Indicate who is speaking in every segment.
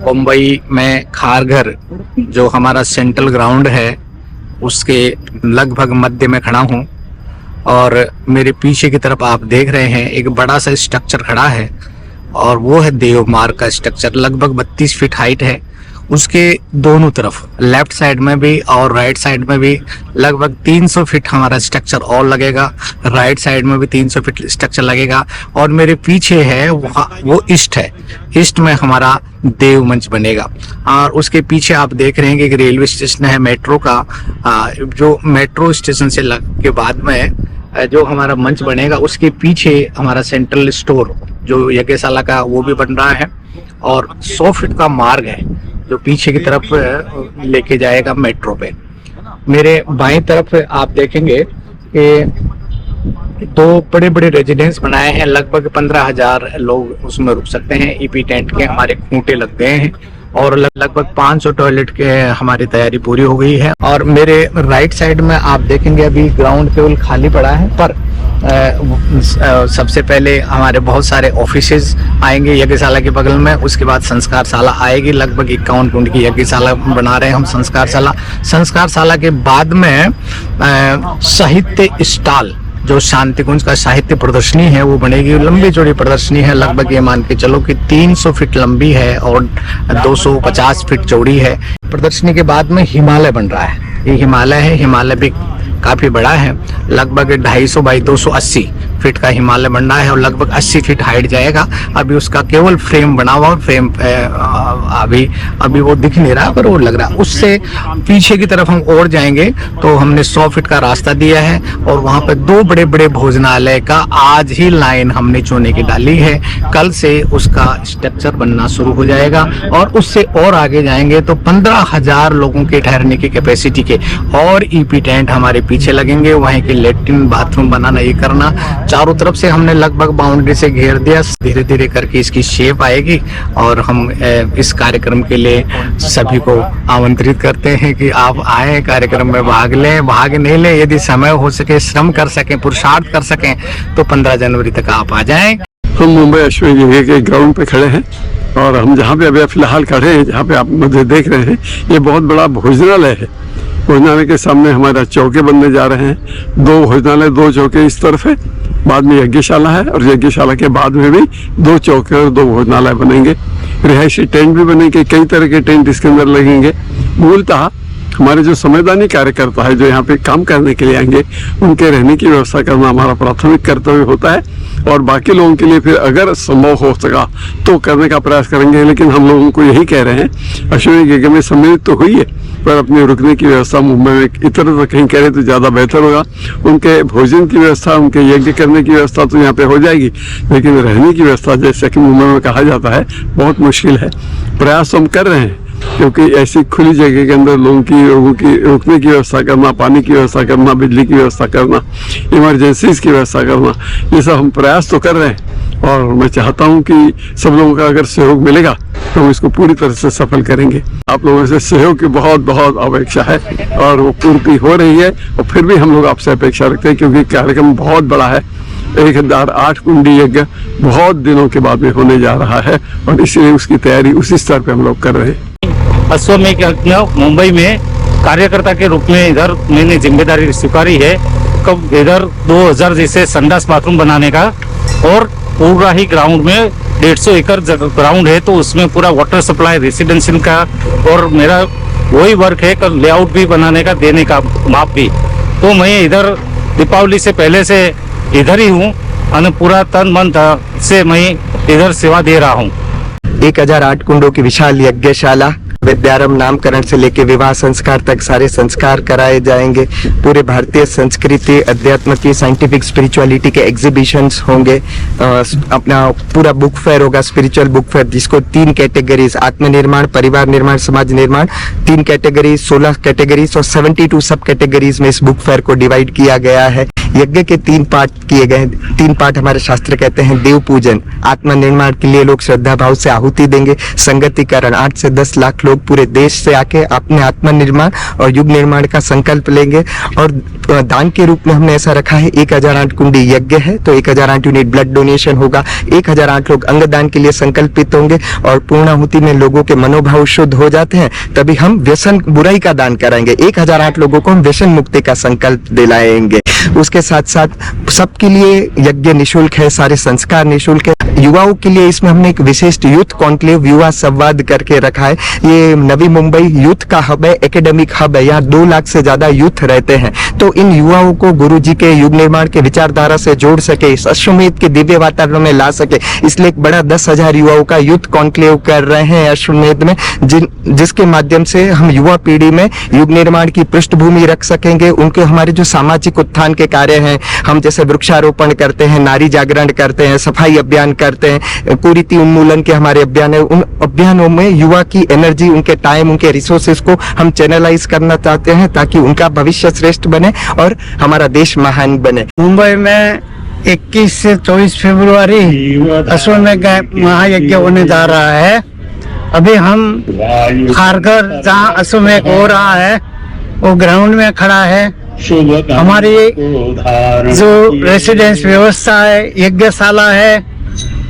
Speaker 1: मुंबई में खारघर जो हमारा सेंट्रल ग्राउंड है उसके लगभग मध्य में खड़ा हूँ और मेरे पीछे की तरफ आप देख रहे हैं एक बड़ा सा स्ट्रक्चर खड़ा है और वो है देवमार्ग का स्ट्रक्चर। लगभग 32 फीट हाइट है। उसके दोनों तरफ लेफ्ट साइड में भी और राइट साइड में भी लगभग 300 फीट हमारा स्ट्रक्चर और लगेगा। राइट साइड में भी 300 फीट स्ट्रक्चर लगेगा और मेरे पीछे है वो ईस्ट है। ईस्ट में हमारा देव मंच बनेगा और उसके पीछे आप देख रहे हैं कि एक रेलवे स्टेशन है मेट्रो का। जो मेट्रो स्टेशन से लग के बाद में जो हमारा मंच बनेगा उसके पीछे हमारा सेंट्रल स्टोर जो यज्ञशाला का वो भी बन रहा है और 100 फीट का मार्ग है जो पीछे की तरफ लेके जाएगा मेट्रो पे। मेरे बाईं तरफ आप देखेंगे कि दो बड़े बड़े रेजिडेंस बनाए हैं। लगभग 15,000 लोग उसमें रुक सकते हैं। ईपी टेंट के हमारे खूंटे लग गए हैं और लगभग 500 टॉयलेट के हमारी तैयारी पूरी हो गई है। और मेरे राइट साइड में आप देखेंगे अभी ग्राउंड केवल खाली पड़ा है, पर सबसे पहले हमारे बहुत सारे ऑफिसेज आएंगे यज्ञशाला के बगल में। उसके बाद संस्कारशाला आएगी। लगभग 51 कुंड की यज्ञशाला बना रहे हैं हम संस्कारशाला के बाद में साहित्य स्टॉल जो शांति कुंज का साहित्य प्रदर्शनी है वो बनेगी। लंबी चौड़ी प्रदर्शनी है। लगभग ये मान के चलो कि 300 फीट लंबी है और 250 फीट चौड़ी है। प्रदर्शनी के बाद में हिमालय बन रहा है। ये हिमालय है। हिमालय भी काफी बड़ा है। लगभग 250 बाई 280 फीट का हिमालय बन रहा है और लगभग 80 फीट हाइट जाएगा। अभी उसका केवल फ्रेम बना हुआ। फ्रेम अभी वो दिख नहीं रहा पर वो लग रहा है। उससे पीछे की तरफ हम और जाएंगे तो हमने 100 फीट का रास्ता दिया है और वहां पर 2 बड़े बड़े भोजनालय का आज ही लाइन हमने चुने की डाली है। कल से उसका स्ट्रक्चर बनना शुरू हो जाएगा और उससे और आगे जाएंगे तो 15,000 लोगों के ठहरने की कैपेसिटी के और ईपी टेंट हमारे पीछे लगेंगे। वहीं के लेट्रिन बाथरूम बनाना ये करना। चारों तरफ से हमने लगभग बाउंड्री से घेर दिया। धीरे धीरे करके इसकी शेप आएगी और हम इस कार्यक्रम के लिए सभी को आमंत्रित करते हैं कि आप आए, कार्यक्रम में भाग लें। भाग नहीं लें, यदि समय हो सके, श्रम कर सकें, पुरुषार्थ कर सकें तो 15 जनवरी तक आप आ जाएं।
Speaker 2: हम मुंबई अश्विनी जगह के ग्राउंड पे खड़े हैं और हम जहाँ पे अभी फिलहाल खड़े हैं, जहाँ पे आप मुझे देख रहे हैं, ये बहुत बड़ा भोजनालय है। भोजनालय के सामने हमारा चौके बनने जा रहे हैं। 2 भोजनालय, 2 चौके इस तरफ है, बाद में यज्ञशाला है और यज्ञशाला के बाद में भी 2 चौके और 2 भोजनालय बनेंगे। रिहायशी टेंट भी बनेंगे। कई तरह के टेंट इसके अंदर लगेंगे। मूलतः हमारे जो संवैधानिक कार्यकर्ता है जो यहाँ पे काम करने के लिए आएंगे उनके रहने की व्यवस्था करना हमारा प्राथमिक कर्तव्य होता है और बाकी लोगों के लिए फिर अगर संभव हो सका तो करने का प्रयास करेंगे। लेकिन हम लोगों को यही कह रहे हैं, अश्विनी गीगा में सम्मिलित तो हुई है पर अपने रुकने की व्यवस्था मुंबई में इतर कहीं करें तो ज़्यादा बेहतर होगा। उनके भोजन की व्यवस्था, उनके यज्ञ करने की व्यवस्था तो यहाँ पे हो जाएगी, लेकिन रहने की व्यवस्था जैसे कि मुंबई में कहा जाता है बहुत मुश्किल है। प्रयास हम कर रहे हैं क्योंकि ऐसी खुली जगह के अंदर लोगों की रुकने की व्यवस्था करना, पानी की व्यवस्था करना, बिजली की व्यवस्था करना, इमरजेंसीज की व्यवस्था करना, ये सब हम प्रयास तो कर रहे हैं और मैं चाहता हूं कि सब लोगों का अगर सहयोग मिलेगा तो हम इसको पूरी तरह से सफल करेंगे। आप लोगों से सहयोग की बहुत बहुत अपेक्षा है और वो पूर्ति हो रही है और फिर भी हम लोग आपसे अपेक्षा रखते हैं क्योंकि कार्यक्रम बहुत बड़ा है। 1008 कुंडी यज्ञ बहुत दिनों के बाद में होने जा रहा है और इसलिए उसकी तैयारी उसी स्तर पे हम लोग कर रहे हैं।
Speaker 3: अश्वमेध मुंबई में कार्यकर्ता के रूप में इधर मैंने जिम्मेदारी स्वीकारी है। कब इधर 2000 जैसे संडास बाथरूम बनाने का और पूरा ही ग्राउंड में 150 एकड़ ग्राउंड है तो उसमें पूरा वाटर सप्लाई रेसिडेंशियल का और मेरा वही वर्क है कल लेआउट भी बनाने का, देने का माप भी। तो मैं इधर दीपावली से पहले से इधर ही हूँ और पूरा तन मन से मैं इधर सेवा दे रहा हूँ।
Speaker 4: 1008 कुंडों की विशाल यज्ञशाला, विद्यारंभ नामकरण से लेके विवाह संस्कार तक सारे संस्कार कराए जाएंगे। पूरे भारतीय संस्कृति, अध्यात्म की, साइंटिफिक स्पिरिचुअलिटी के एग्जीबिशंस होंगे। अपना पूरा बुक फेयर होगा, स्पिरिचुअल बुक फेयर, जिसको 3 कैटेगरीज, आत्मनिर्माण, परिवार निर्माण, समाज निर्माण, 3 कैटेगरीज, 16 कैटेगरीज और 72 सब कैटेगरीज में इस बुक फेयर को डिवाइड किया गया है। यज्ञ के 3 पार्ट किए गए हैं। 3 पार्ट हमारे शास्त्र कहते हैं। देव पूजन, आत्मनिर्माण के लिए लोग श्रद्धा भाव से आहुति देंगे। संगतिकरण, 8 से 10 लाख लोग लोग पूरे देश से आके अपने आत्मनिर्माण और युग निर्माण का संकल्प लेंगे। और दान के रूप में हमने ऐसा रखा है 1008 कुंडी यज्ञ है, तो 1008 यूनिट ब्लड डोनेशन होगा, 1008 लोग अंगदान के लिए संकल्पित होंगे और पूर्णाहुति में लोगों के मनोभाव शुद्ध हो जाते हैं, तभी हम व्यसन बुराई का दान कराएंगे। 1008 लोगों को हम व्यसन मुक्ति का संकल्प दिलाएंगे। उसके साथ साथ सबके लिए यज्ञ निशुल्क है, सारे संस्कार निशुल्क है। युवाओं के लिए इसमें हमने एक विशिष्ट यूथ कॉन्क्लेव युवा संवाद करके रखा है। ये नवी मुंबई यूथ का हब है, एकेडमिक हब है, यहाँ 2 लाख से ज्यादा यूथ रहते हैं। तो इन युवाओं को गुरु जी के युग निर्माण के विचारधारा से जोड़ सके, इस अश्वमेध के दिव्य वातावरण में ला सके, इसलिए एक बड़ा 10,000 युवाओं का यूथ कॉन्क्लेव कर रहे हैं अश्वमेध में, जिसके माध्यम से हम युवा पीढ़ी में युग निर्माण की पृष्ठभूमि रख सकेंगे। उनके हमारे जो सामाजिक उत्थान के कार्य हैं, हम जैसे वृक्षारोपण करते हैं, नारी जागरण करते हैं, सफाई अभियान करते हैं, कुरीति उन्मूलन के हमारे अभियान है, उन अभियानों में युवा की एनर्जी, उनके टाइम, उनके रिसोर्सेज को हम चैनलाइज करना चाहते हैं ताकि उनका भविष्य श्रेष्ठ बने और हमारा देश महान बने।
Speaker 5: मुंबई में 21 से 24 फरवरी अश्वमेध महायज्ञ होने जा रहा है। अभी हम खारघर जहाँ अश्वमेध हो रहा है वो ग्राउंड में खड़ा है। हमारी जो रेसिडेंस व्यवस्था है, यज्ञशाला है,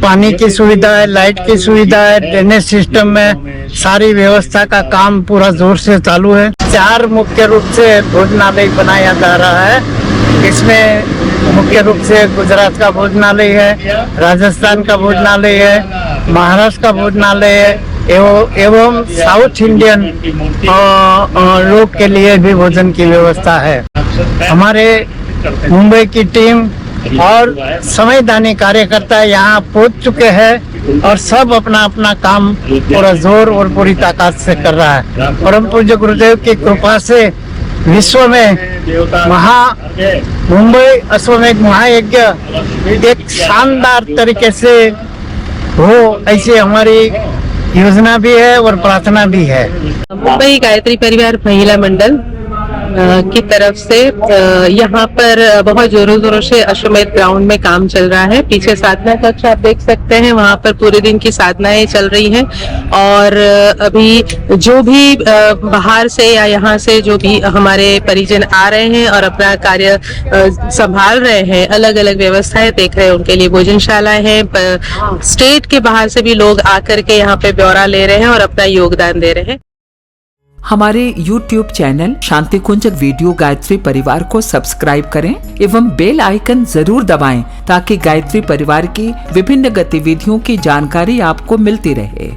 Speaker 5: पानी की सुविधा है, लाइट की सुविधा है, ड्रेनेज सिस्टम में सारी व्यवस्था का काम पूरा जोर से चालू है। 4 मुख्य रूप से भोजनालय बनाया जा रहा है। इसमें मुख्य रूप से गुजरात का भोजनालय है, राजस्थान का भोजनालय है, महाराष्ट्र का भोजनालय है एवं साउथ इंडियन लोग के लिए भी भोजन की व्यवस्था है। हमारे मुंबई की टीम और संवैधानिक कार्यकर्ता यहाँ पहुँच चुके हैं और सब अपना अपना काम पूरा जोर और पूरी ताकत से कर रहा है। परम पूज्य गुरुदेव की कृपा से विश्व में मुंबई अश्वमेध महायज्ञ एक शानदार तरीके से हो, ऐसी हमारी योजना भी है और प्रार्थना भी है।
Speaker 6: मुंबई गायत्री परिवार महिला मंडल की तरफ से यहाँ पर बहुत जोरों शोरों से अश्वमेध ग्राउंड में काम चल रहा है। पीछे साधना कक्ष आप देख सकते हैं, वहाँ पर पूरे दिन की साधनाएं चल रही हैं और अभी जो भी बाहर से या यहाँ से जो भी हमारे परिजन आ रहे हैं और अपना कार्य संभाल रहे हैं, अलग अलग व्यवस्थाएं देख रहे हैं, उनके लिए भोजनशालाएं हैं। स्टेट के बाहर से भी लोग आकर के यहाँ पे ब्यौरा ले रहे हैं और अपना योगदान दे रहे हैं।
Speaker 7: हमारे YouTube चैनल शांति कुंज वीडियो गायत्री परिवार को सब्सक्राइब करें एवं बेल आइकन जरूर दबाएं ताकि गायत्री परिवार की विभिन्न गतिविधियों की जानकारी आपको मिलती रहे।